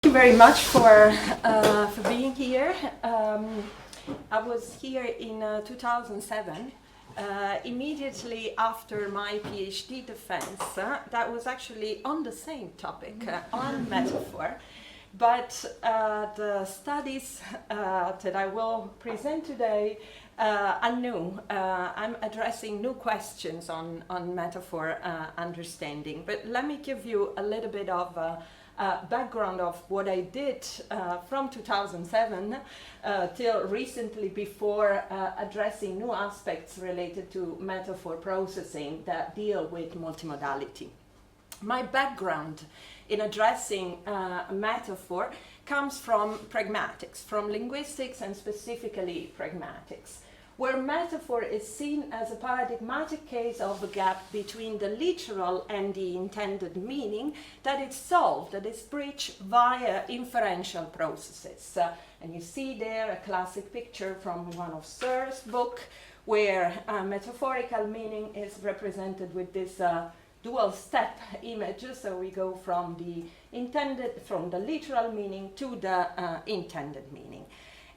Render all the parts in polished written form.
you very much for being here. I was here in 2007, immediately after my PhD defense. That was actually on the same topic, on metaphor. But the studies that I will present today are new. I'm addressing new questions on metaphor understanding. But let me give you a little bit of background of what I did from 2007 till recently, before addressing new aspects related to metaphor processing that deal with multimodality. My background in addressing metaphor comes from pragmatics, from linguistics and specifically pragmatics, where metaphor is seen as a paradigmatic case of a gap between the literal and the intended meaning that is solved, that is bridged via inferential processes. And you see there a classic picture from one of Searle's book, where metaphorical meaning is represented with this dual step image. So we go from the literal meaning to the intended meaning.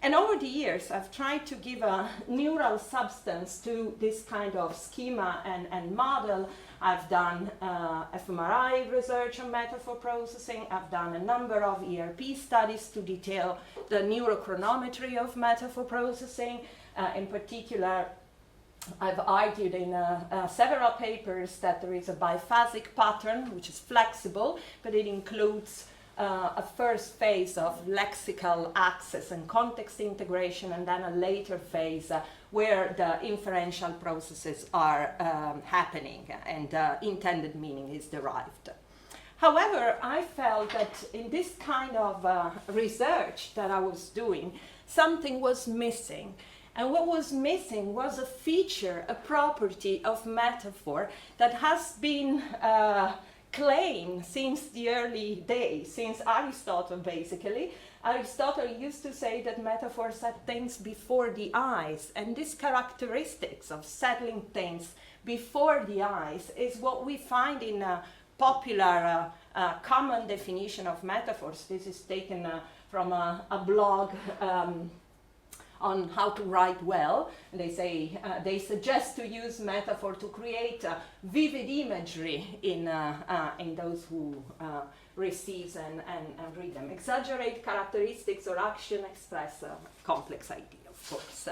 And over the years, I've tried to give a neural substance to this kind of schema and model. I've done fMRI research on metaphor processing. I've done a number of ERP studies to detail the neurochronometry of metaphor processing. In particular, I've argued in several papers that there is a biphasic pattern, which is flexible, but it includes a first phase of lexical access and context integration, and then a later phase where the inferential processes are happening and intended meaning is derived. However, I felt that in this kind of research that I was doing, something was missing. And what was missing was a feature, a property of metaphor that has been claimed since the early days, since Aristotle basically. Aristotle used to say that metaphor set things before the eyes, and this characteristics of settling things before the eyes is what we find in a popular common definition of metaphors. This is taken from a blog on how to write well. And they say, they suggest to use metaphor to create vivid imagery in those who receive and read them. Exaggerate characteristics or action, express a complex idea, of course.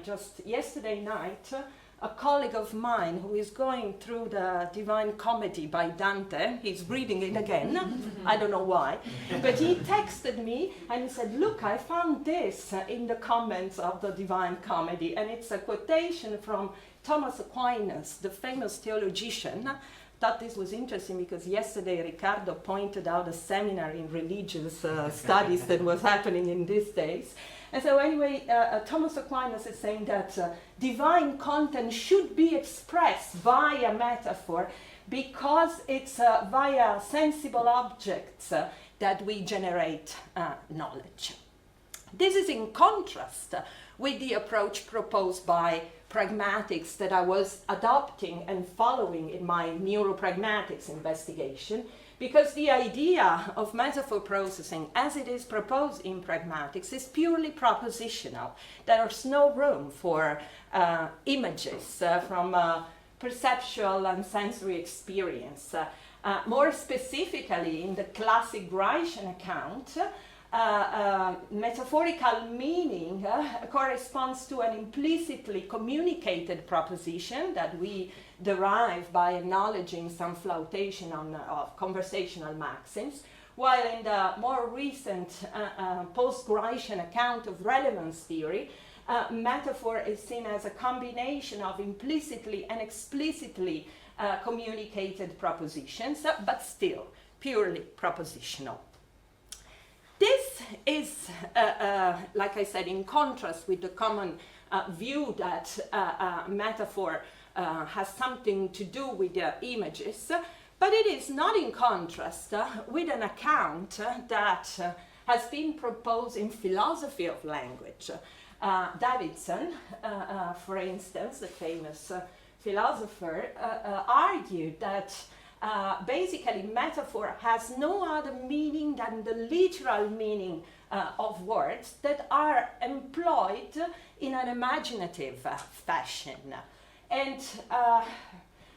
Just yesterday night, a colleague of mine who is going through the Divine Comedy by Dante, he's reading it again, I don't know why, but he texted me and he said, look, I found this in the comments of the Divine Comedy, and it's a quotation from Thomas Aquinas, the famous theologian. Thought this was interesting because yesterday Riccardo pointed out a seminar in religious studies that was happening in these days. And so anyway, Thomas Aquinas is saying that divine content should be expressed via metaphor because it's via sensible objects that we generate knowledge. This is in contrast with the approach proposed by pragmatics that I was adopting and following in my neuropragmatics investigation, because the idea of metaphor processing as it is proposed in pragmatics is purely propositional. There's no room for images from perceptual and sensory experience. More specifically, in the classic Greichen account, metaphorical meaning corresponds to an implicitly communicated proposition that we derive by acknowledging some flotation of conversational maxims, while in the more recent post-Greichen account of relevance theory, metaphor is seen as a combination of implicitly and explicitly communicated propositions, but still purely propositional. This is, like I said, in contrast with the common view that metaphor has something to do with the images, but it is not in contrast with an account that has been proposed in philosophy of language. Davidson, for instance, the famous philosopher, argued that basically metaphor has no other meaning than the literal meaning of words that are employed in an imaginative fashion. And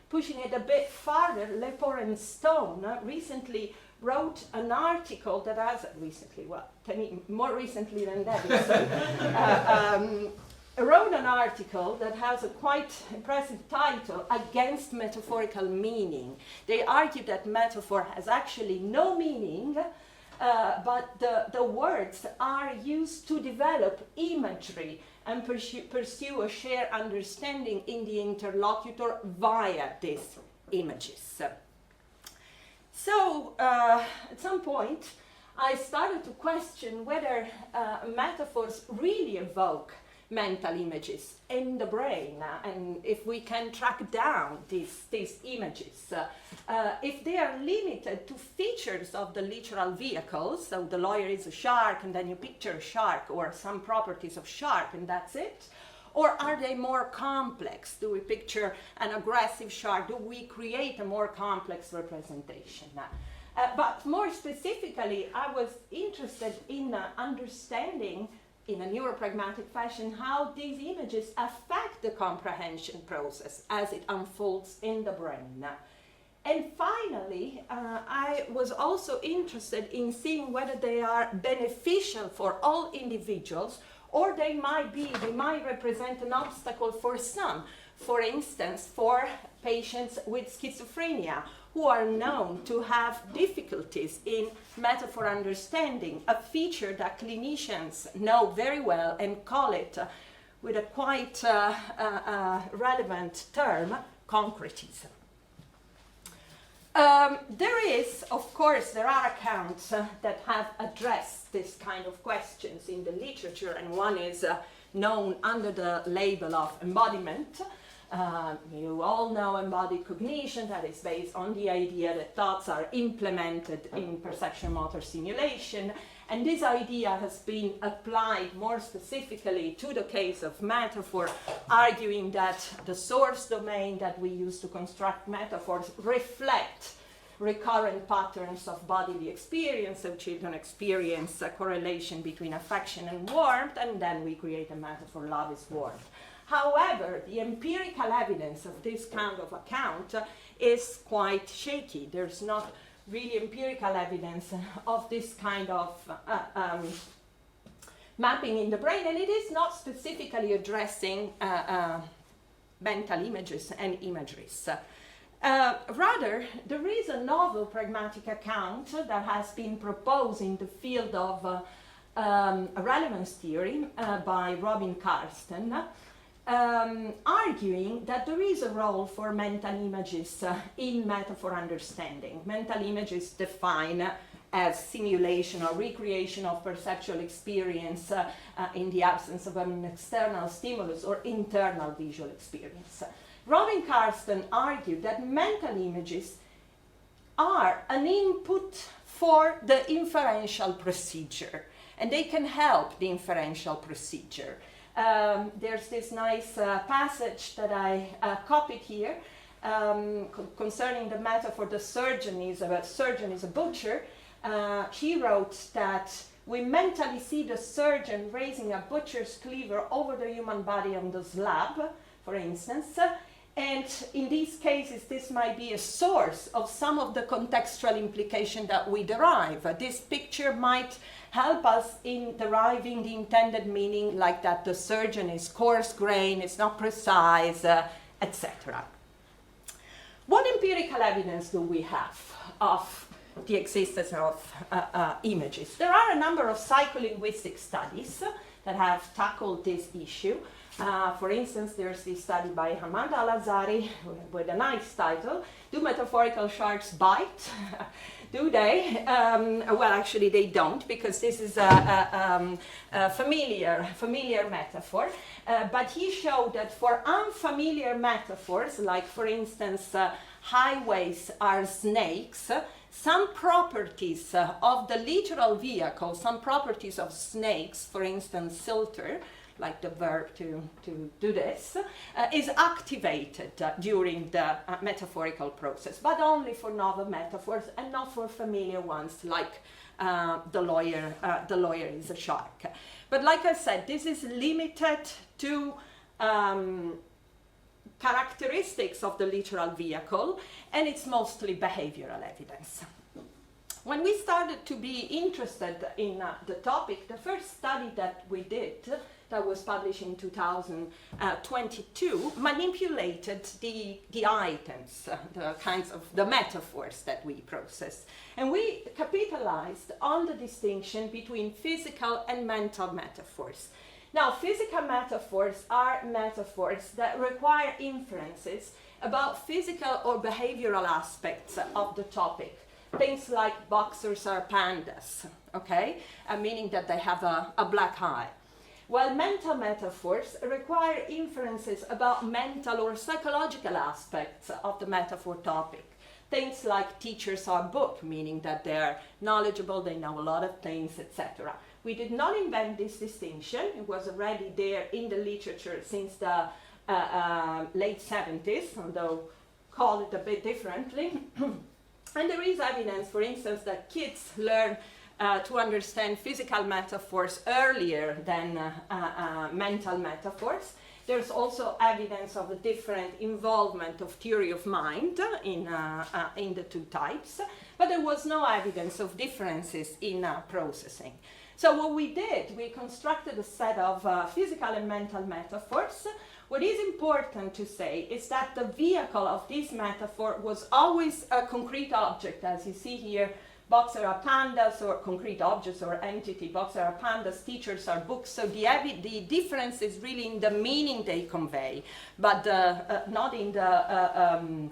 pushing it a bit farther, Lepore and Stone recently wrote an article that has, more recently than that, wrote an article that has a quite impressive title, Against Metaphorical Meaning. They argue that metaphor has actually no meaning, but the words are used to develop imagery and pursue a shared understanding in the interlocutor via these images. So, at some point, I started to question whether metaphors really evoke mental images in the brain, and if we can track down these images. If they are limited to features of the literal vehicle, so the lawyer is a shark and then you picture a shark or some properties of shark and that's it, or are they more complex? Do we picture an aggressive shark? Do we create a more complex representation? But more specifically, I was interested in understanding in a neuropragmatic fashion how these images affect the comprehension process as it unfolds in the brain. And finally, I was also interested in seeing whether they are beneficial for all individuals, or they might represent an obstacle for some. For instance, for patients with schizophrenia, who are known to have difficulties in metaphor understanding, a feature that clinicians know very well and call it, with a quite relevant term, concretism. There are accounts that have addressed this kind of questions in the literature, and one is known under the label of embodiment. You all know embodied cognition, that is based on the idea that thoughts are implemented in perception motor simulation, and this idea has been applied more specifically to the case of metaphor, arguing that the source domain that we use to construct metaphors reflect recurrent patterns of bodily experience. So children experience a correlation between affection and warmth, and then we create a metaphor, love is warmth. However, the empirical evidence of this kind of account is quite shaky. There's not really empirical evidence of this kind of mapping in the brain, and it is not specifically addressing mental images and imageries. Rather, there is a novel pragmatic account that has been proposed in the field of relevance theory by Robin Karsten, arguing that there is a role for mental images in metaphor understanding. Mental images define as simulation or recreation of perceptual experience in the absence of an external stimulus or internal visual experience. Robin Karsten argued that mental images are an input for the inferential procedure, and they can help the inferential procedure. There's this nice passage that I copied here concerning the metaphor, the surgeon is a butcher. He wrote that we mentally see the surgeon raising a butcher's cleaver over the human body on the slab, for instance, and in these cases this might be a source of some of the contextual implication that we derive. This picture might help us in deriving the intended meaning, like that the surgeon is coarse-grained, it's not precise, etc. What empirical evidence do we have of the existence of images? There are a number of psycholinguistic studies that have tackled this issue. For instance, there's this study by Hamad Al-Azhari with a nice title, Do Metaphorical Sharks Bite? Do they? Well, actually they don't, because this is a familiar metaphor. But he showed that for unfamiliar metaphors, like for instance, highways are snakes, some properties of the literal vehicle, some properties of snakes, for instance, silter, like the verb to do this, is activated during the metaphorical process, but only for novel metaphors and not for familiar ones like the lawyer is a shark. But like I said, this is limited to characteristics of the literal vehicle, and it's mostly behavioral evidence. When we started to be interested in the topic, the first study that we did, that was published in 2022, manipulated the items, the kinds of the metaphors that we process. And we capitalized on the distinction between physical and mental metaphors. Now, physical metaphors are metaphors that require inferences about physical or behavioral aspects of the topic. Things like boxers are pandas, okay? Meaning that they have a black eye. While mental metaphors require inferences about mental or psychological aspects of the metaphor topic. Things like teachers are book, meaning that they're knowledgeable, they know a lot of things, etc. We did not invent this distinction. It was already there in the literature since the late 70s, although call it a bit differently. And there is evidence, for instance, that kids learn to understand physical metaphors earlier than mental metaphors. There's also evidence of a different involvement of theory of mind in the two types, but there was no evidence of differences in processing. So what we did, we constructed a set of physical and mental metaphors. What is important to say is that the vehicle of this metaphor was always a concrete object, as you see here. Boxers are pandas, or concrete objects or entity. Boxers are pandas, teachers are books. So the difference is really in the meaning they convey, but not in the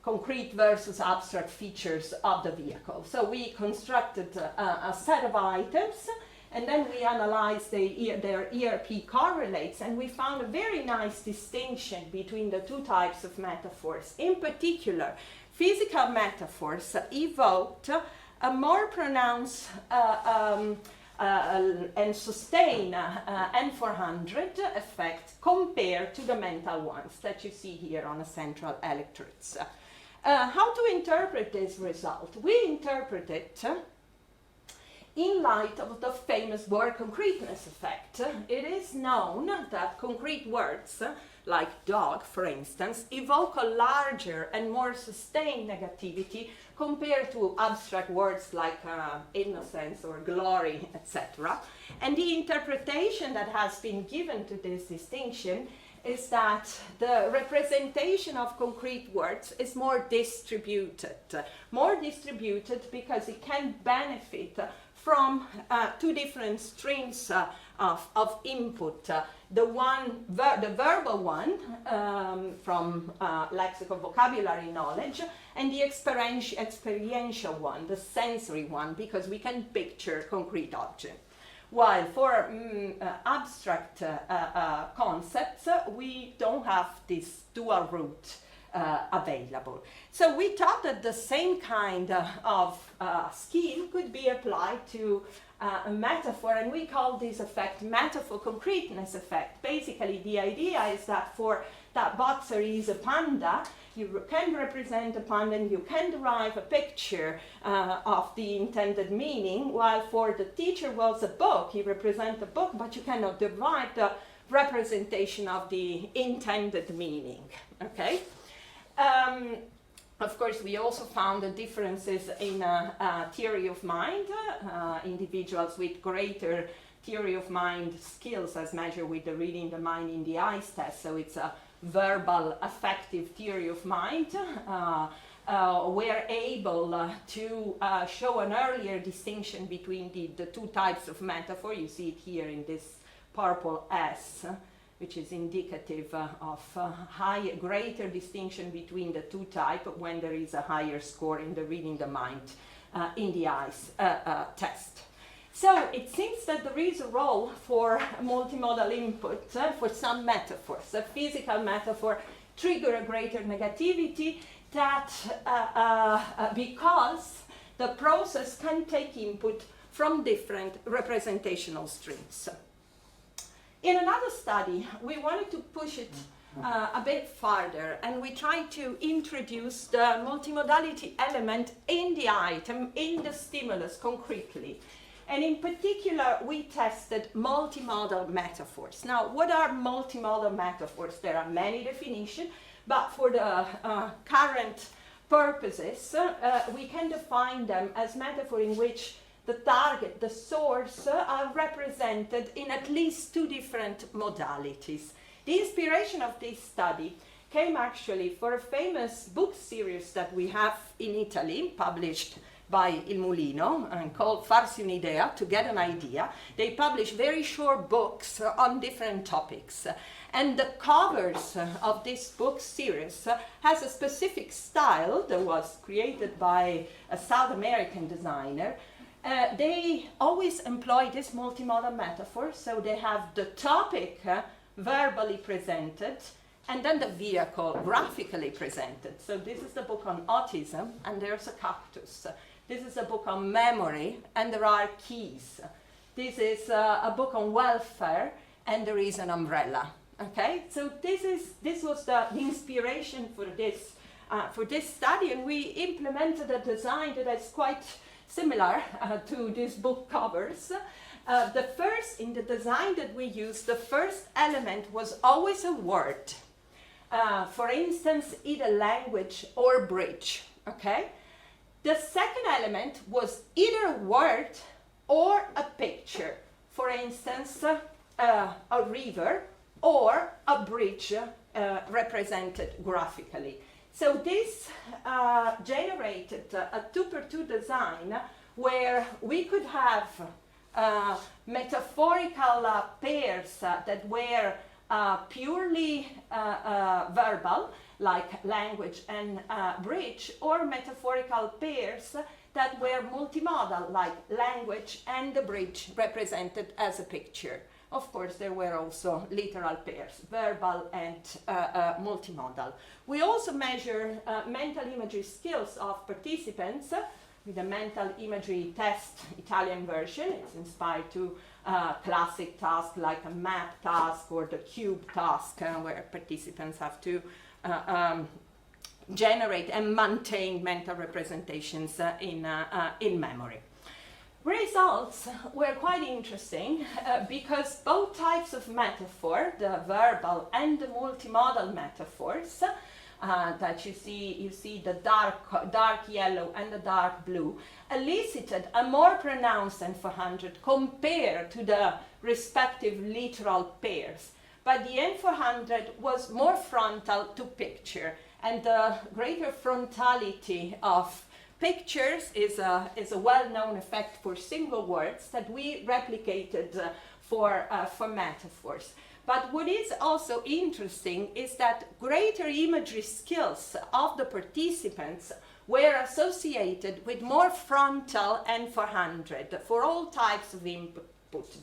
concrete versus abstract features of the vehicle. So we constructed a set of items, and then we analyzed their ERP correlates, and we found a very nice distinction between the two types of metaphors. In particular, physical metaphors evoked a more pronounced and sustained N400 effect compared to the mental ones that you see here on the central electrodes. How to interpret this result? We interpret it in light of the famous word concreteness effect. It is known that concrete words, like dog, for instance, evoke a larger and more sustained negativity compared to abstract words like innocence or glory, etc. And the interpretation that has been given to this distinction is that the representation of concrete words is more distributed because it can benefit from two different streams of input. The verbal one from lexical vocabulary knowledge, and the experiential one, the sensory one, because we can picture concrete objects. While for abstract concepts, we don't have this dual route available. So we thought that the same kind of scheme could be applied to a metaphor, and we call this effect metaphor concreteness effect. Basically, the idea is that for that boxer is a panda, you can represent a panda and you can derive a picture of the intended meaning, while for the teacher was a book, he represents a book, but you cannot derive the representation of the intended meaning, okay? Of course, we also found the differences in theory of mind. Individuals with greater theory of mind skills as measured with the reading the mind in the eyes test, so it's a verbal affective theory of mind, were able to show an earlier distinction between the two types of metaphor. You see it here in this purple S, which is indicative of greater distinction between the two types when there is a higher score in the reading the mind in the eyes test. So it seems that there is a role for multimodal input for some metaphors. A physical metaphor trigger a greater negativity that because the process can take input from different representational streams. In another study, we wanted to push it a bit farther, and we tried to introduce the multimodality element in the item, in the stimulus concretely. And in particular, we tested multimodal metaphors. Now, what are multimodal metaphors? There are many definitions, but for the current purposes, we can define them as metaphor in which the target, the source, are represented in at least two different modalities. The inspiration of this study came actually for a famous book series that we have in Italy, published by Il Mulino, and called Farsi un'idea, to get an idea. They publish very short books on different topics. And the covers of this book series has a specific style that was created by a South American designer. They always employ this multimodal metaphor, so they have the topic verbally presented, and then the vehicle graphically presented. So this is the book on autism, and there's a cactus. This is a book on memory, and there are keys. This is a book on welfare, and there is an umbrella. Okay, so this was the inspiration for this study, and we implemented a design that is quite similar to these book covers. In the design that we used, the first element was always a word. For instance, either language or bridge, okay? The second element was either a word or a picture. For instance, a river or a bridge represented graphically. So this generated a 2x2 design where we could have metaphorical pairs that were purely verbal, like language and bridge, or metaphorical pairs that were multimodal, like language and the bridge represented as a picture. Of course, there were also literal pairs, verbal and multimodal. We also measure mental imagery skills of participants with a mental imagery test, Italian version. It's inspired to classic tasks like a map task or the cube task, where participants have to generate and maintain mental representations in memory. Results were quite interesting because both types of metaphor, the verbal and the multimodal metaphors, that you see the dark yellow and the dark blue, elicited a more pronounced N400 compared to the respective literal pairs. But the N400 was more frontal to picture, and the greater frontality of pictures is a well-known effect for single words that we replicated for metaphors. But what is also interesting is that greater imagery skills of the participants were associated with more frontal N400 for all types of input,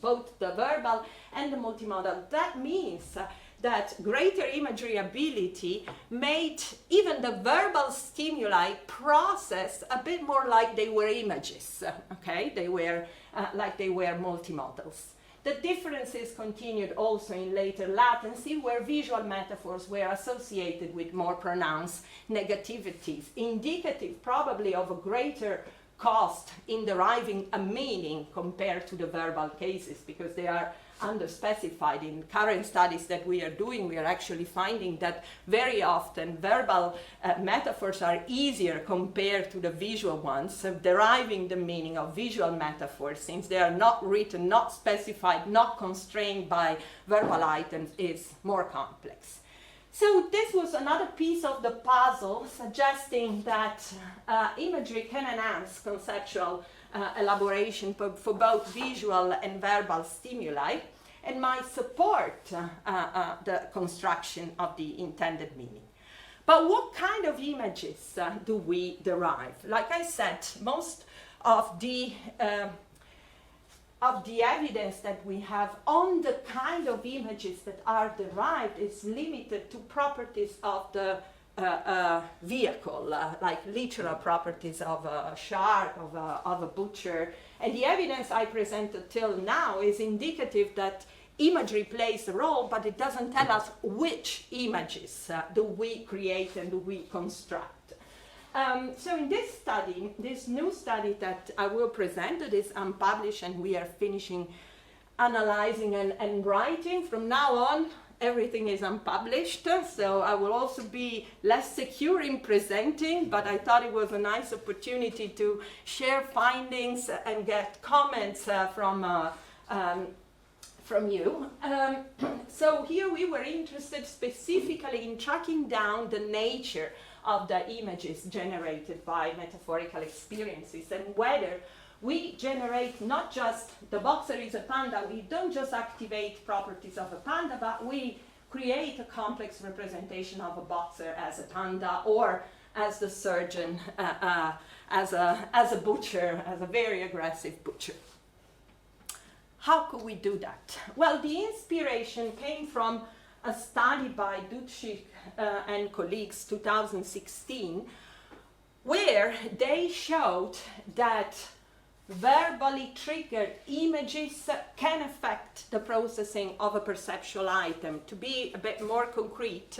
both the verbal and the multimodal. That means that greater imagery ability made even the verbal stimuli process a bit more like they were images, okay? They were like they were multimodals. The differences continued also in later latency, where visual metaphors were associated with more pronounced negativities, indicative probably of a greater cost in deriving a meaning compared to the verbal cases, because they are underspecified. In current studies that we are doing, we are actually finding that very often verbal metaphors are easier compared to the visual ones. So deriving the meaning of visual metaphors, since they are not written, not specified, not constrained by verbal items, is more complex. So this was another piece of the puzzle suggesting that imagery can enhance conceptual elaboration for both visual and verbal stimuli, and might support the construction of the intended meaning. But what kind of images do we derive? Like I said, most of the evidence that we have on the kind of images that are derived is limited to properties of the vehicle, like literal properties of a shark, of a butcher. And the evidence I presented till now is indicative that imagery plays a role, but it doesn't tell us which images do we create and do we construct. So in this study, this new study that I will present, it is unpublished and we are finishing analyzing and writing. From now on, everything is unpublished, so I will also be less secure in presenting, but I thought it was a nice opportunity to share findings and get comments from you. So here we were interested specifically in tracking down the nature of the images generated by metaphorical experiences and whether we generate not just the boxer is a panda, we don't just activate properties of a panda, but we create a complex representation of a boxer as a panda or as the surgeon, as a butcher, as a very aggressive butcher. How could we do that? Well, the inspiration came from a study by Dutschik and colleagues, 2016, where they showed that verbally triggered images can affect the processing of a perceptual item. To be a bit more concrete,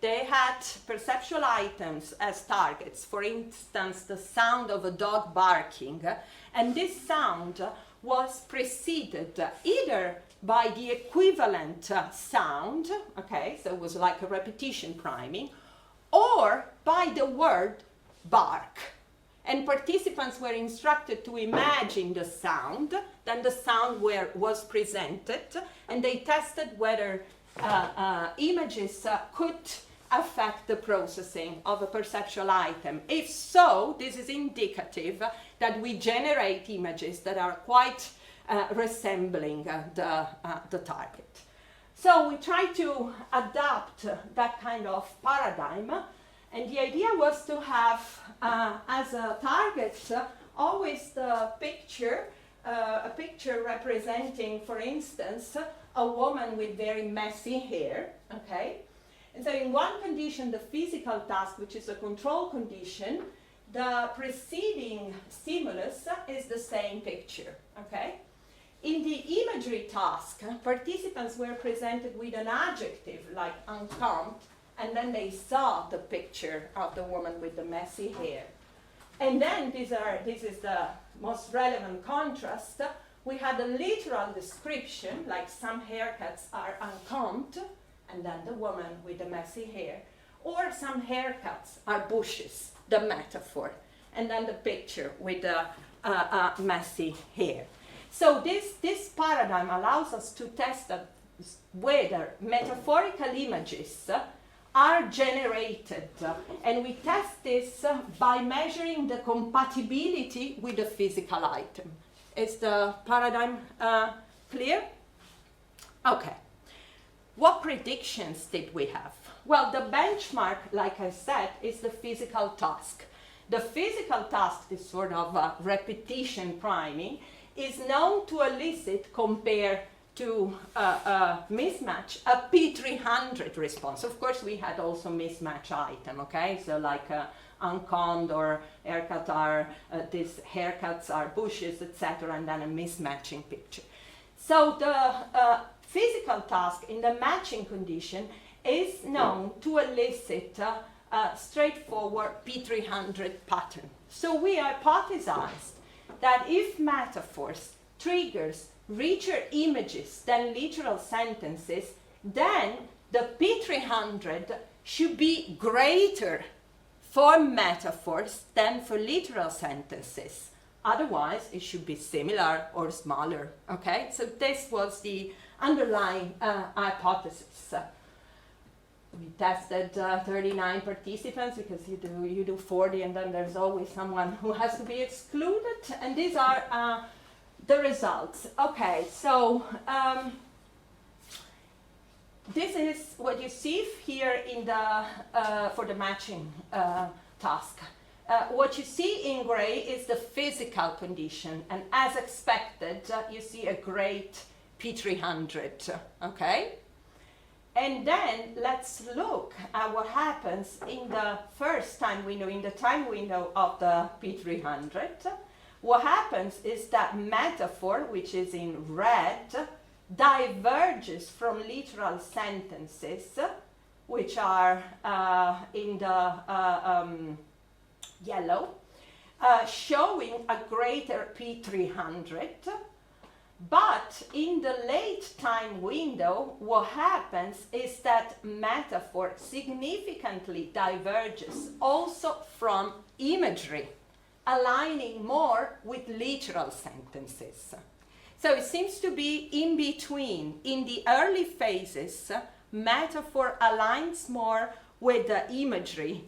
they had perceptual items as targets. For instance, the sound of a dog barking, and this sound was preceded either by the equivalent sound, okay, so it was like a repetition priming, or by the word bark. And participants were instructed to imagine the sound, then the sound was presented, and they tested whether images could affect the processing of a perceptual item. If so, this is indicative that we generate images that are quite resembling the target. So we try to adapt that kind of paradigm, and the idea was to have as a target always the picture, a picture representing, for instance, a woman with very messy hair, okay? And so in one condition, the physical task, which is a control condition, the preceding stimulus is the same picture, okay? In the imagery task, participants were presented with an adjective like uncouth, and then they saw the picture of the woman with the messy hair. And then this is the most relevant contrast. We had a literal description, like some haircuts are unkempt, and then the woman with the messy hair. Or some haircuts are bushes, the metaphor, and then the picture with the messy hair. So this paradigm allows us to test whether metaphorical images are generated, and we test this by measuring the compatibility with the physical item. Is the paradigm clear? Okay. What predictions did we have? Well, the benchmark, like I said, is the physical task. The physical task, this sort of repetition priming, is known to elicit, compared to mismatch, a P300 response. Of course, we had also mismatch item, okay? So like uncombed or haircut are, these haircuts are bushes, etc., and then a mismatching picture. So the physical task in the matching condition is known to elicit a straightforward P300 pattern. So we hypothesized that if metaphors triggers richer images than literal sentences, then the P300 should be greater for metaphors than for literal sentences. Otherwise, it should be similar or smaller, okay? So this was the underlying hypothesis. We tested 39 participants because you do 40 and then there's always someone who has to be excluded, and these are the results. Okay, so this is what you see here in the for the matching task. What you see in gray is the physical condition, and as expected, you see a great P300, okay? And then let's look at what happens in the first time window, in the time window of the P300. What happens is that metaphor, which is in red, diverges from literal sentences, which are in the yellow, showing a greater P300. But in the late time window, what happens is that metaphor significantly diverges also from imagery, aligning more with literal sentences. So it seems to be in between. In the early phases, metaphor aligns more with the imagery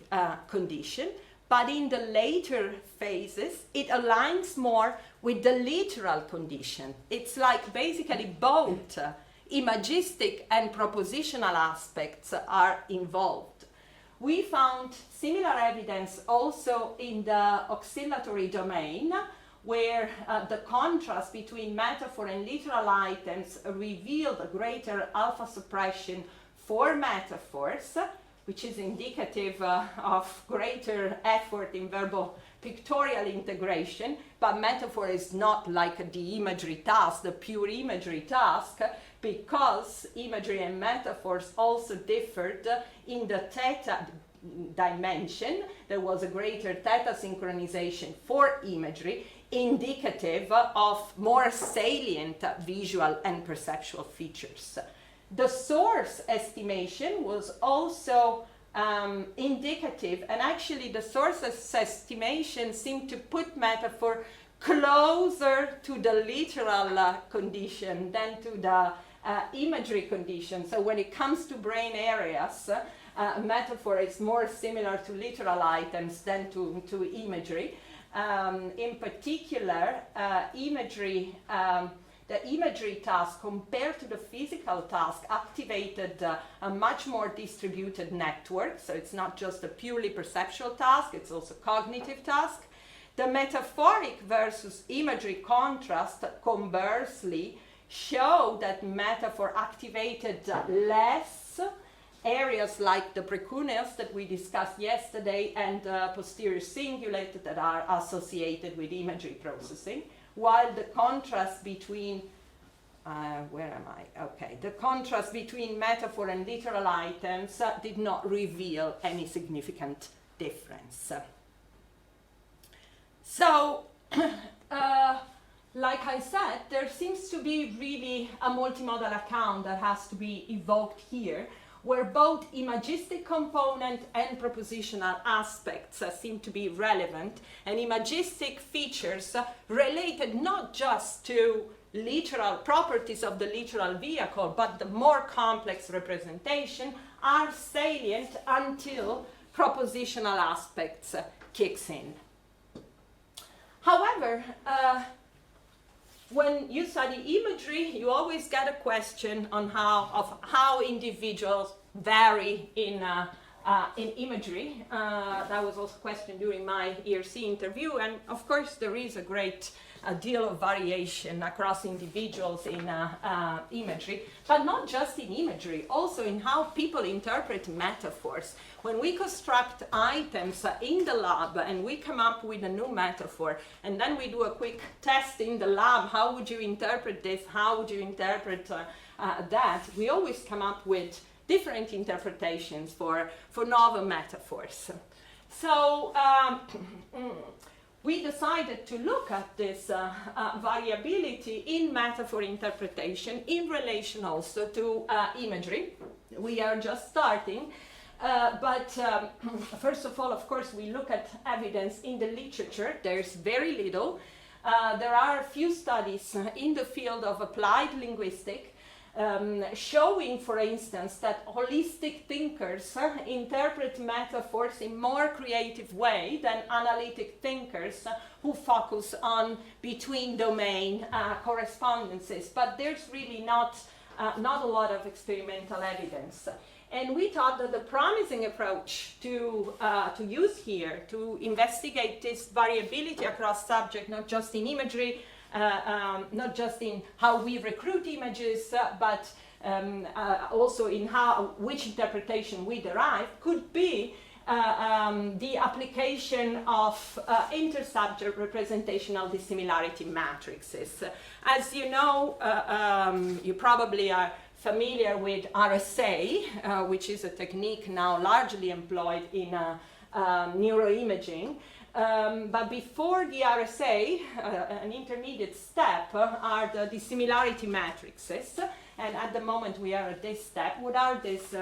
condition, but in the later phases, it aligns more with the literal condition. It's like basically both imagistic and propositional aspects are involved. We found similar evidence also in the oscillatory domain, where the contrast between metaphor and literal items revealed a greater alpha suppression for metaphors, which is indicative of greater effort in verbal pictorial integration, but metaphor is not like the imagery task, the pure imagery task, because imagery and metaphors also differed in the theta dimension. There was a greater theta synchronization for imagery, indicative of more salient visual and perceptual features. The source estimation was also indicative, and actually the source estimation seemed to put metaphor closer to the literal condition than to the imagery condition. So when it comes to brain areas, metaphor is more similar to literal items than to imagery. In particular, imagery, the imagery task compared to the physical task activated a much more distributed network. So it's not just a purely perceptual task, it's also cognitive task. The metaphoric versus imagery contrast, conversely, show that metaphor activated less areas like the precuneus that we discussed yesterday and posterior cingulate that are associated with imagery processing, while the contrast between, the contrast between metaphor and literal items did not reveal any significant difference. So, like I said, there seems to be really a multimodal account that has to be evoked here, where both imagistic component and propositional aspects seem to be relevant, and imagistic features related not just to literal properties of the literal vehicle, but the more complex representation are salient until propositional aspects kicks in. However, when you study imagery, you always get a question on how individuals vary in imagery. That was also a question during my ERC interview, and of course there is a great deal of variation across individuals in imagery, but not just in imagery, also in how people interpret metaphors. When we construct items in the lab and we come up with a new metaphor, and then we do a quick test in the lab, how would you interpret this, how would you interpret that, we always come up with different interpretations for novel metaphors. So we decided to look at this variability in metaphor interpretation in relation also to imagery. We are just starting, but first of all, of course, we look at evidence in the literature. There's very little. There are a few studies in the field of applied linguistics showing, for instance, that holistic thinkers interpret metaphors in more creative way than analytic thinkers who focus on between domain correspondences. But there's really not a lot of experimental evidence. And we thought that the promising approach to use here to investigate this variability across subject, not just in imagery, not just in how we recruit images, but also in which interpretation we derive, could be the application of intersubject representational dissimilarity matrices. As you know, you probably are familiar with RSA, which is a technique now largely employed in neuroimaging. But before the RSA, an intermediate step are the dissimilarity matrices. And at the moment we are at this step. What are these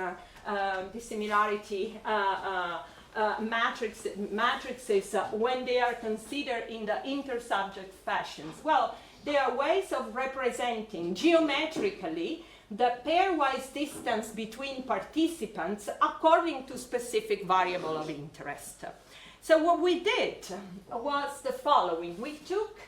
dissimilarity matrices when they are considered in the intersubject fashions? Well, they are ways of representing geometrically the pairwise distance between participants according to specific variable of interest. So what we did was the following. We took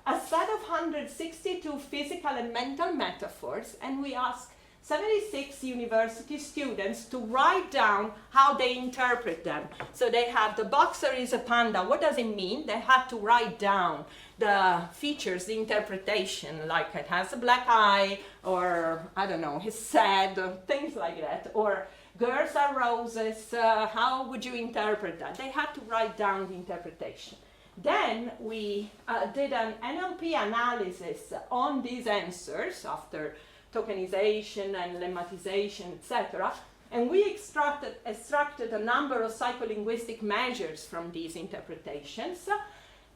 a set of 162 physical and mental metaphors, and we asked 76 university students to write down how they interpret them. So they have the boxer is a panda. What does it mean? They had to write down the features, the interpretation, like it has a black eye, or I don't know, he's sad, or things like that, or girls are roses, how would you interpret that? They had to write down the interpretation. Then we did an NLP analysis on these answers after tokenization and lemmatization, etc. And we extracted a number of psycholinguistic measures from these interpretations.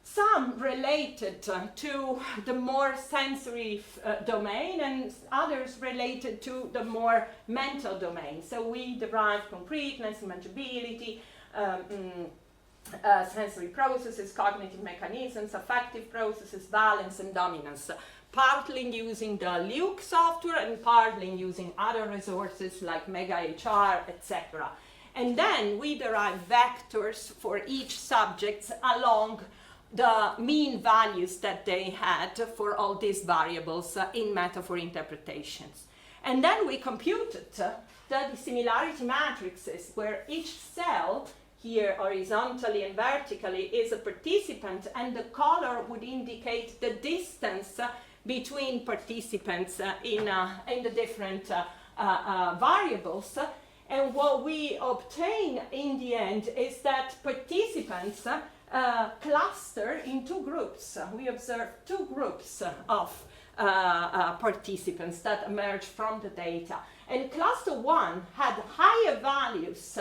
Some related to the more sensory domain, and others related to the more mental domain. So we derived concreteness, imaginability, sensory processes, cognitive mechanisms, affective processes, balance and dominance, partly using the Luke software and partly using other resources like MegaHR, etc. And then we derived vectors for each subject along the mean values that they had for all these variables in metaphor interpretations. And then we computed the dissimilarity matrices where each cell here horizontally and vertically is a participant, and the color would indicate the distance between participants in the different variables. And what we obtain in the end is that participants cluster in two groups. We observe two groups of participants that emerge from the data. And cluster 1 had higher values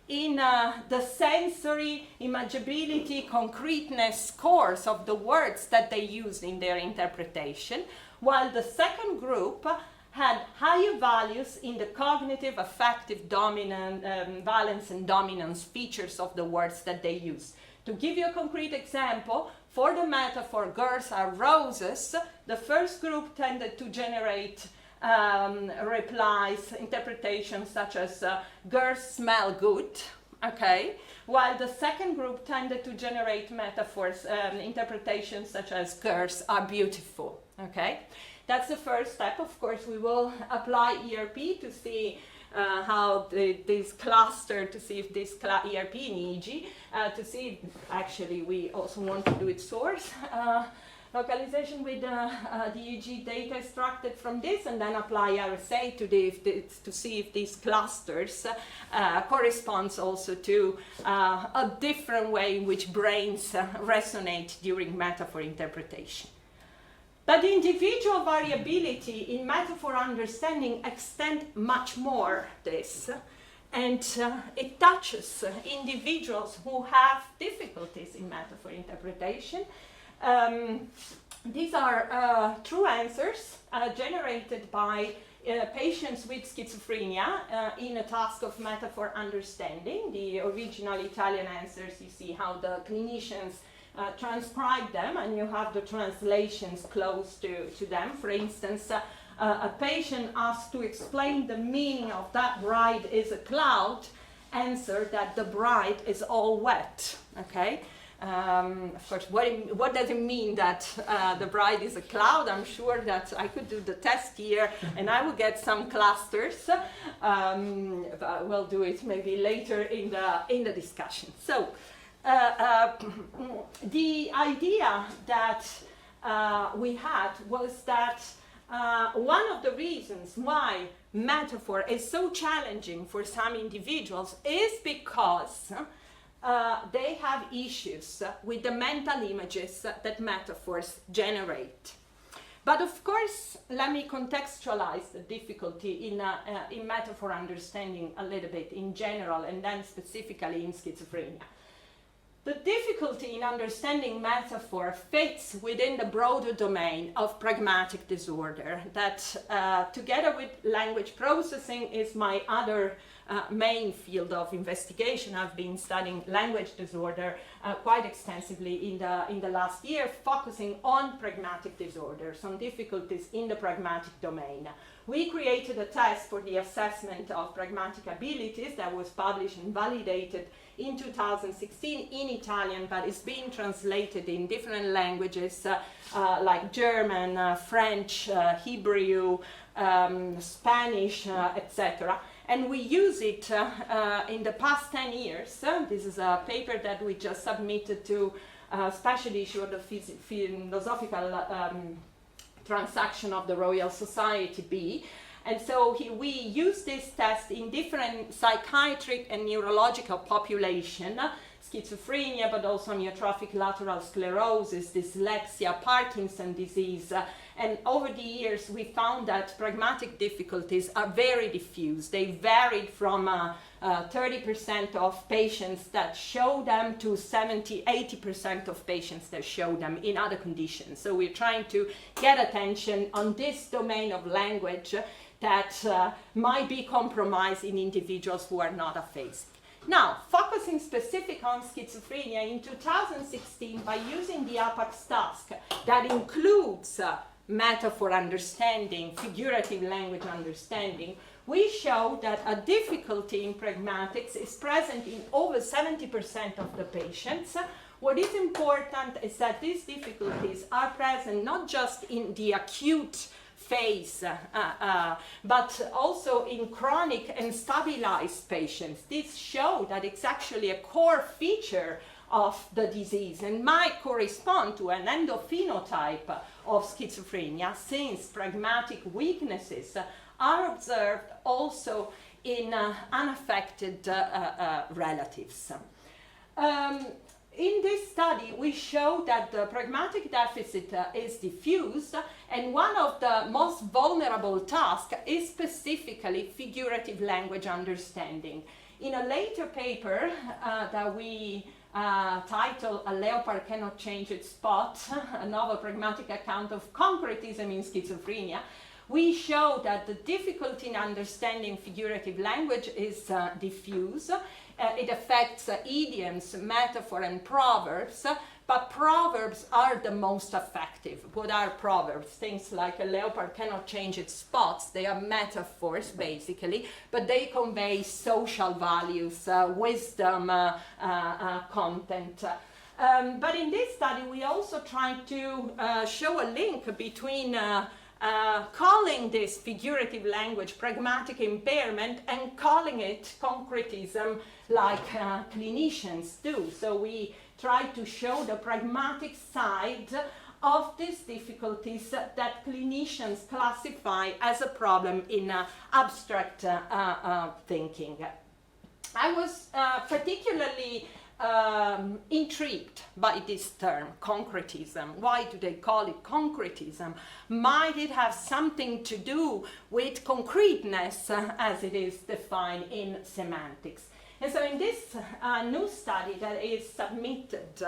in the sensory, imaginability, concreteness scores of the words that they used in their interpretation, while the second group had higher values in the cognitive, affective, dominant, valence and dominance features of the words that they used. To give you a concrete example, for the metaphor girls are roses, the first group tended to generate replies, interpretations such as girls smell good, okay, while the second group tended to generate metaphors, interpretations such as girls are beautiful, okay. That's the first step. Of course, we will apply ERP to see how this cluster, to see if this ERP in EEG, to see, actually we also want to do it source localization with the EEG data extracted from this, and then apply RSA to see if these clusters corresponds also to a different way in which brains resonate during metaphor interpretation. But the individual variability in metaphor understanding extends much more this, and it touches individuals who have difficulties in metaphor interpretation. These are true answers generated by patients with schizophrenia in a task of metaphor understanding. The original Italian answers, you see how the clinicians transcribe them, and you have the translations close to them. For instance, a patient asked to explain the meaning of that bride is a cloud, answered that the bride is all wet, okay? Of course, what does it mean that the bride is a cloud? I'm sure that I could do the test here and I will get some clusters. But we'll do it maybe later in the discussion. So, the idea that we had was that one of the reasons why metaphor is so challenging for some individuals is because they have issues with the mental images that metaphors generate. But of course, let me contextualize the difficulty in metaphor understanding a little bit in general, and then specifically in schizophrenia. The difficulty in understanding metaphor fits within the broader domain of pragmatic disorder that, together with language processing, is my other main field of investigation. I've been studying language disorder quite extensively in the last year, focusing on pragmatic disorders, on difficulties in the pragmatic domain. We created a test for the assessment of pragmatic abilities that was published and validated in 2016 in Italian, but it's being translated in different languages like German, French, Hebrew, Spanish, etc. And we use it in the past 10 years. This is a paper that we just submitted to a special issue of the philosophical transaction of the Royal Society B. And so we use this test in different psychiatric and neurological population, schizophrenia, but also amyotrophic lateral sclerosis, dyslexia, Parkinson's disease. And over the years, we found that pragmatic difficulties are very diffuse. They varied from 30% of patients that show them to 70-80% of patients that show them in other conditions. So we're trying to get attention on this domain of language that might be compromised in individuals who are not aphasic. Now, focusing specific on schizophrenia, in 2016, by using the APAX task that includes metaphor understanding, figurative language understanding, we show that a difficulty in pragmatics is present in over 70% of the patients. What is important is that these difficulties are present not just in the acute phase, but also in chronic and stabilized patients. This shows that it's actually a core feature of the disease and might correspond to an endophenotype of schizophrenia, since pragmatic weaknesses are observed also in unaffected relatives. In this study, we show that the pragmatic deficit is diffuse, and one of the most vulnerable tasks is specifically figurative language understanding. In a later paper that we titled "A Leopard Cannot Change Its Spot, a novel pragmatic account of concretism in schizophrenia," we show that the difficulty in understanding figurative language is diffuse. It affects idioms, metaphor, and proverbs, but proverbs are the most effective. What are proverbs? Things like a leopard cannot change its spots. They are metaphors, basically, but they convey social values, wisdom, content. But in this study, we also try to show a link between calling this figurative language pragmatic impairment and calling it concretism like clinicians do. So we try to show the pragmatic side of these difficulties that clinicians classify as a problem in abstract thinking. I was particularly intrigued by this term, concretism. Why do they call it concretism? Might it have something to do with concreteness as it is defined in semantics? And so in this new study that is submitted,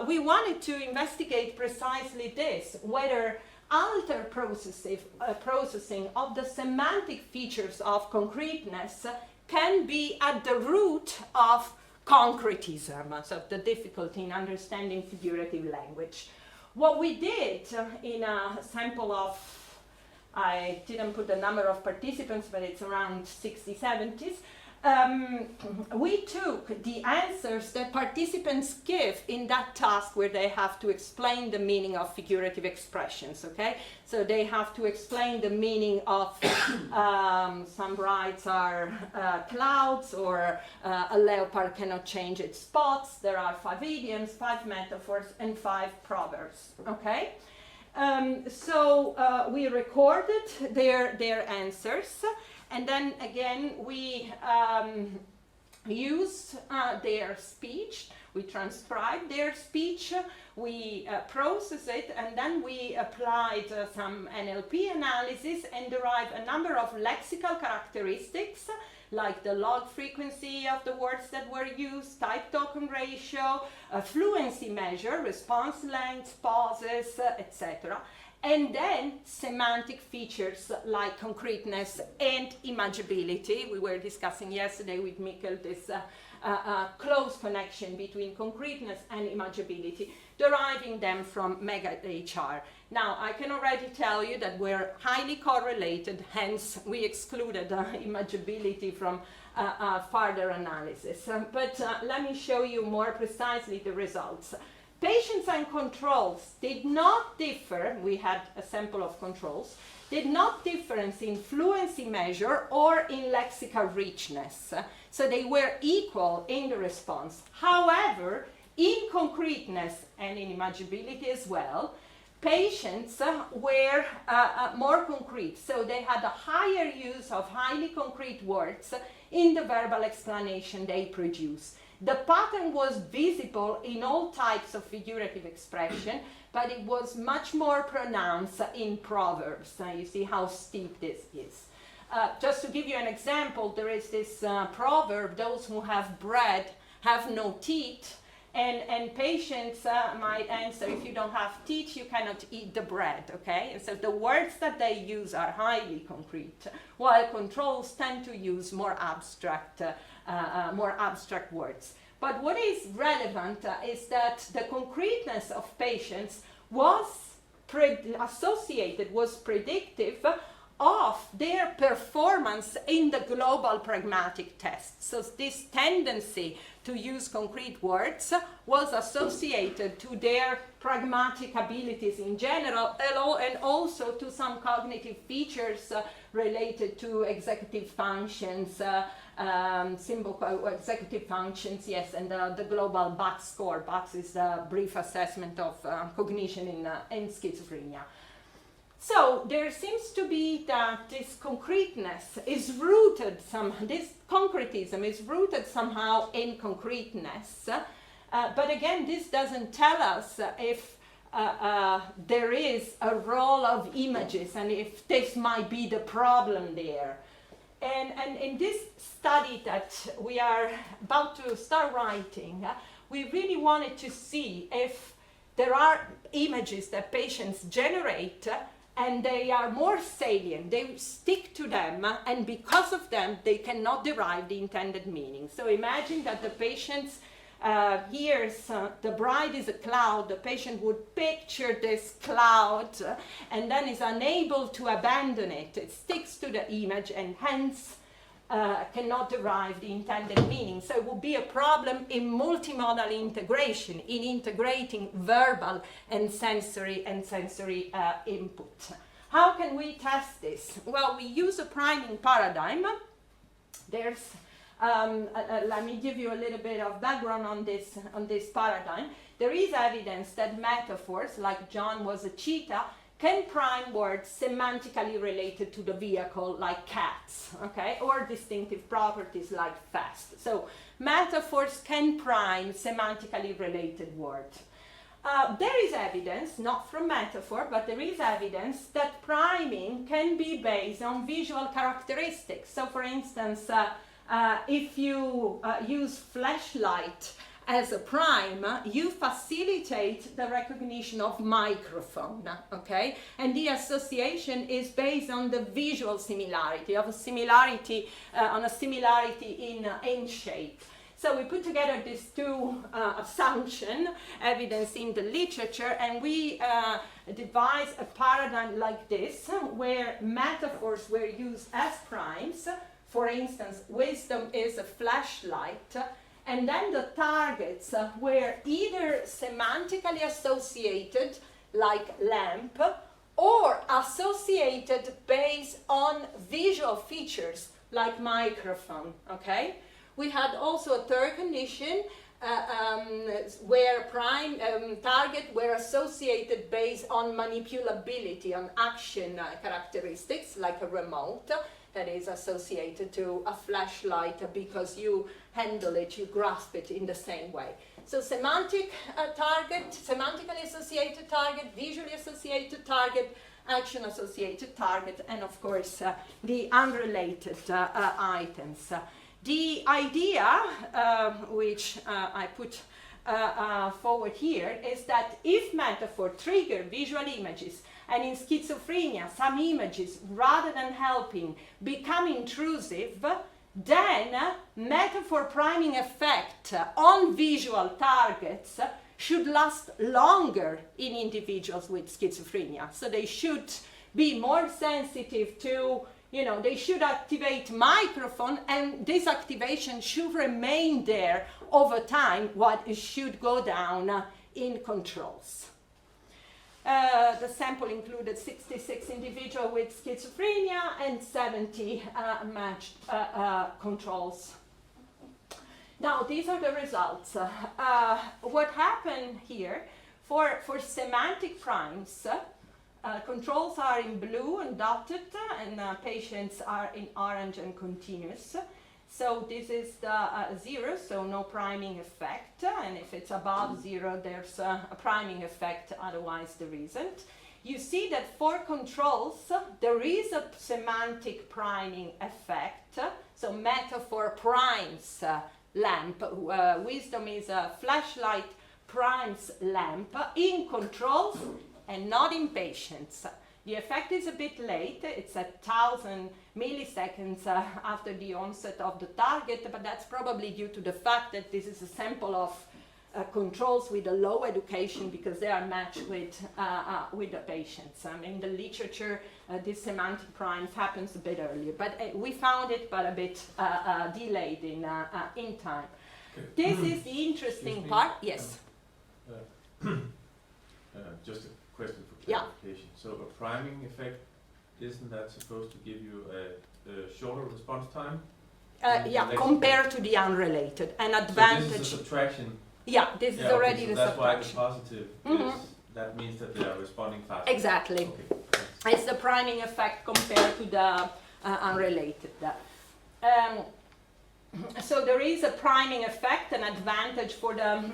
we wanted to investigate precisely this, whether altered processing of the semantic features of concreteness can be at the root of concretism, so the difficulty in understanding figurative language. What we did in a sample of, I didn't put the number of participants, but it's around 60, 70s, we took the answers that participants give in that task where they have to explain the meaning of figurative expressions, okay? So they have to explain the meaning of some brides are clouds, or a leopard cannot change its spots. There are 5 idioms, 5 metaphors, and 5 proverbs, okay? We recorded their answers, and then again we used their speech, we transcribed their speech, we processed it, and then we applied some NLP analysis and derived a number of lexical characteristics, like the log frequency of the words that were used, type-token ratio, a fluency measure, response length, pauses, etc. And then semantic features like concreteness and imaginability. We were discussing yesterday with Mikkel this close connection between concreteness and imaginability, deriving them from MegaHR. Now, I can already tell you that we're highly correlated, hence we excluded imaginability from further analysis. But let me show you more precisely the results. Patients and controls did not differ, we had a sample of controls, did not difference in fluency measure or in lexical richness. So they were equal in the response. However, in concreteness and in imaginability as well, patients were more concrete. So they had a higher use of highly concrete words in the verbal explanation they produced. The pattern was visible in all types of figurative expression, but it was much more pronounced in proverbs. You see how steep this is. Just to give you an example, there is this proverb, those who have bread have no teeth, and patients might answer, if you don't have teeth, you cannot eat the bread, okay? And so the words that they use are highly concrete, while controls tend to use more abstract words. But what is relevant is that the concreteness of patients was predictive of their performance in the global pragmatic test. So this tendency to use concrete words was associated to their pragmatic abilities in general, and also to some cognitive features related to executive functions, executive functions, yes, and the global BACS score. BACS is the brief assessment of cognition in schizophrenia. So there seems to be that this concreteness is rooted this concretism is rooted somehow in concreteness. But again, this doesn't tell us if there is a role of images and if this might be the problem there. And in this study that we are about to start writing, we really wanted to see if there are images that patients generate and they are more salient, they stick to them, and because of them, they cannot derive the intended meaning. So imagine that the patient hears the bride is a cloud, the patient would picture this cloud and then is unable to abandon it. It sticks to the image and hence cannot derive the intended meaning. So it would be a problem in multimodal integration, in integrating verbal and sensory input. How can we test this? Well, we use a priming paradigm. There's let me give you a little bit of background on this paradigm. There is evidence that metaphors, like John was a cheetah, can prime words semantically related to the vehicle, like cats, okay, or distinctive properties like fast. So metaphors can prime semantically related words. There is evidence, not from metaphor, but there is evidence that priming can be based on visual characteristics. So for instance, if you use flashlight as a prime, you facilitate the recognition of microphone, okay? And the association is based on the visual similarity, on a similarity in shape. So we put together these two assumptions, evidence in the literature, and we devised a paradigm like this, where metaphors were used as primes. For instance, wisdom is a flashlight, and then the targets were either semantically associated, like lamp, or associated based on visual features, like microphone, okay? We had also a third condition, where target were associated based on manipulability, on action characteristics, like a remote that is associated to a flashlight because you handle it, you grasp it in the same way. So semantic target, semantically associated target, visually associated target, action associated target, and of course the unrelated items. The idea, which I put forward here, is that if metaphor trigger visual images, and in schizophrenia some images, rather than helping, become intrusive, then metaphor priming effect on visual targets should last longer in individuals with schizophrenia. So they should be more sensitive to, they should activate microphone, and this activation should remain there over time, what it should go down in controls. The sample included 66 individuals with schizophrenia and 70 matched controls. Now, these are the results. What happened here, for semantic primes, controls are in blue and dotted, and patients are in orange and continuous. So this is the 0, so no priming effect, and if it's above 0, there's a priming effect, otherwise there isn't. You see that for controls, there is a semantic priming effect, so metaphor primes lamp, wisdom is a flashlight primes lamp in controls and not in patients. The effect is a bit late, it's 1,000 milliseconds after the onset of the target, but that's probably due to the fact that this is a sample of controls with a low education, because they are matched with the patients. In the literature, this semantic primes happens a bit earlier, but we found it but a bit delayed in time. Okay. This is the interesting part. Yes? Just a question for clarification. So a priming effect, isn't that supposed to give you a shorter response time? Yeah, compared to the unrelated. An advantage. So this is a subtraction. Yeah, this is already the that's subtraction. That's why the positive is, that means that they are responding faster. Exactly. Okay. It's the priming effect compared to the unrelated. So there is a priming effect, an advantage for the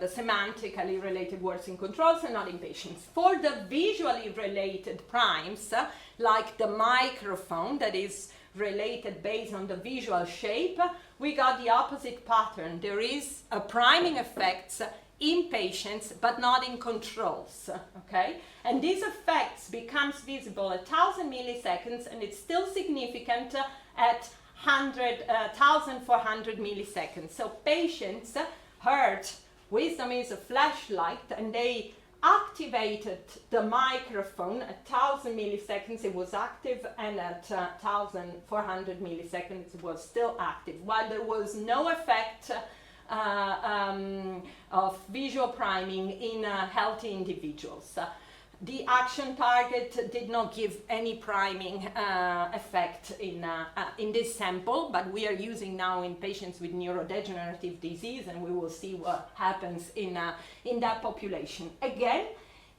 the semantically related words in controls and not in patients. For the visually related primes, like the microphone that is related based on the visual shape, we got the opposite pattern. There is a priming effects in patients but not in controls, okay? And these effects becomes visible at 1,000 milliseconds, and it's still significant at 1,400 milliseconds. So patients heard wisdom is a flashlight, and they activated the microphone at 1,000 milliseconds, it was active, and at 1,400 milliseconds it was still active, while there was no effect of visual priming in healthy individuals. The action target did not give any priming effect in this sample, but we are using now in patients with neurodegenerative disease, and we will see what happens in that population. Again,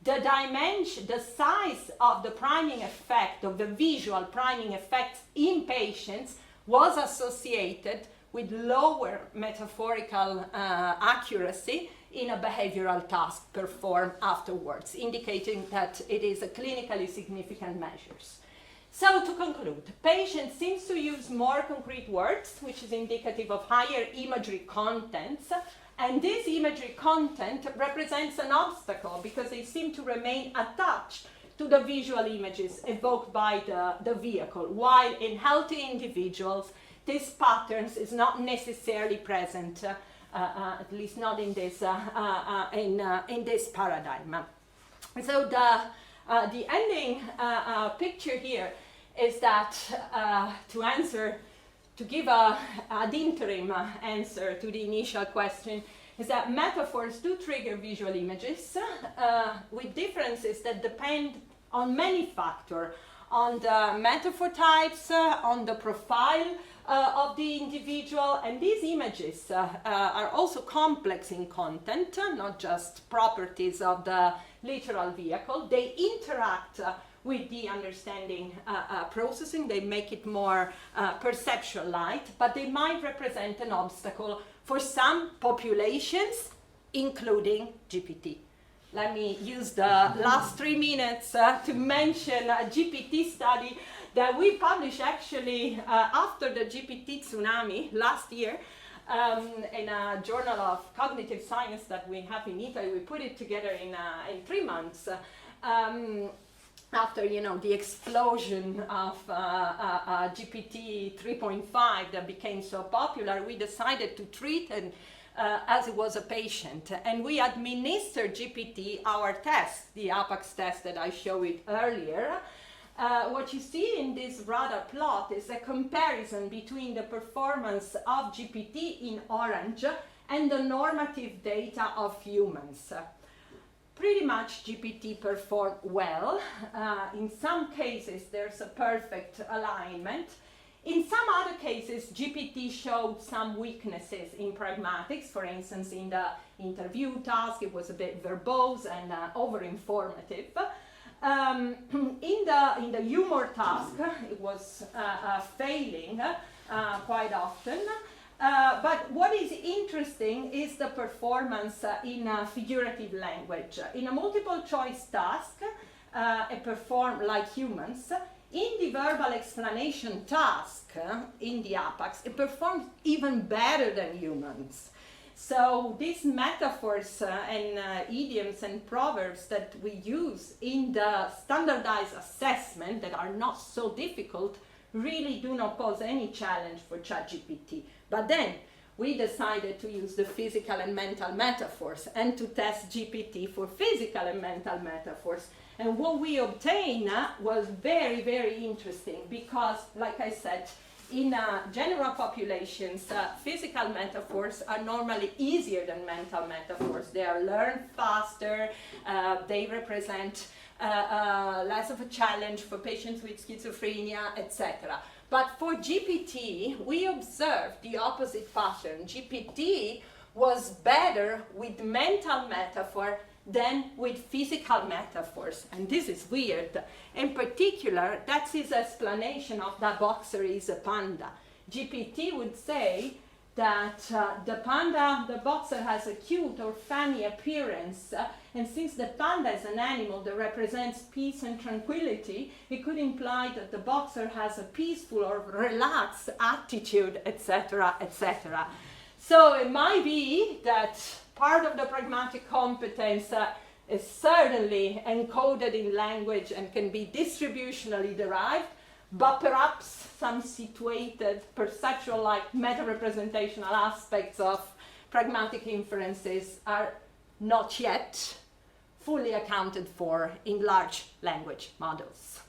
the dimension, the size of the priming effect, of the visual priming effects in patients was associated with lower metaphorical accuracy in a behavioral task performed afterwards, indicating that it is a clinically significant measures. So to conclude, patient seems to use more concrete words, which is indicative of higher imagery contents, and this imagery content represents an obstacle because they seem to remain attached to the visual images evoked by the vehicle, while in healthy individuals, this patterns is not necessarily present, at least not in this in this paradigm. So the ending picture here is that to give an interim answer to the initial question, is that metaphors do trigger visual images with differences that depend on many factors, on the metaphor types, on the profile of the individual, and these images are also complex in content, not just properties of the literal vehicle. They interact with the understanding processing. They make it more perceptual-like, but they might represent an obstacle for some populations, including GPT. Let me use the last 3 minutes to mention a GPT study that we published actually after the GPT tsunami last year in a journal of cognitive science that we have in Italy. We put it together in 3 months. After, you know, the explosion of GPT 3.5 that became so popular, we decided to treat it as it was a patient. And we administered GPT our test, the APAX test that I showed earlier. What you see in this radar plot is a comparison between the performance of GPT in orange and the normative data of humans. Pretty much GPT performed well. In some cases, there's a perfect alignment. In some other cases, GPT showed some weaknesses in pragmatics. For instance, in the interview task, it was a bit verbose and over-informative. In the humor task, it was failing quite often. But what is interesting is the performance in figurative language. In a multiple choice task, it performed like humans. In the verbal explanation task, in the APAX, it performed even better than humans. So these metaphors and idioms and proverbs that we use in the standardized assessment that are not so difficult really do not pose any challenge for ChatGPT. But then we decided to use the physical and mental metaphors and to test GPT for physical and mental metaphors. And what we obtained was very, very interesting because, like I said, in general populations, physical metaphors are normally easier than mental metaphors. They are learned faster, they represent less of a challenge for patients with schizophrenia, etc. But for GPT, we observed the opposite pattern. GPT was better with mental metaphor than with physical metaphors. And this is weird. In particular, that's his explanation of the boxer is a panda. GPT would say that the boxer has a cute or funny appearance, and since the panda is an animal that represents peace and tranquility, it could imply that the boxer has a peaceful or relaxed attitude, etc., etc. So it might be that part of the pragmatic competence is certainly encoded in language and can be distributionally derived, but perhaps some situated, perceptual-like meta-representational aspects of pragmatic inferences are not yet fully accounted for in large language models.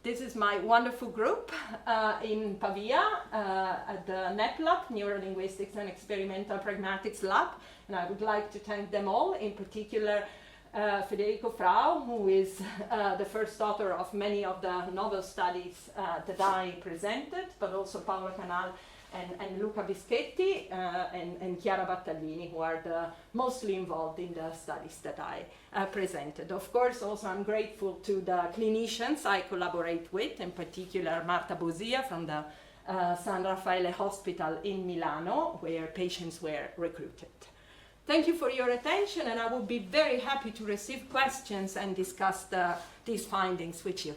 This is my wonderful group in Pavia at the NEPLAB, Neurolinguistics and Experimental Pragmatics Lab, and I would like to thank them all, in particular Federico Frau, who is the first author of many of the novel studies that I presented, but also Paolo Canal and Luca Bischetti and Chiara Battaglini, who are the mostly involved in the studies that I presented. Of course, also I'm grateful to the clinicians I collaborate with, in particular Marta Bosia from the San Raffaele Hospital in Milano, where patients were recruited. Thank you for your attention, and I will be very happy to receive questions and discuss these findings with you.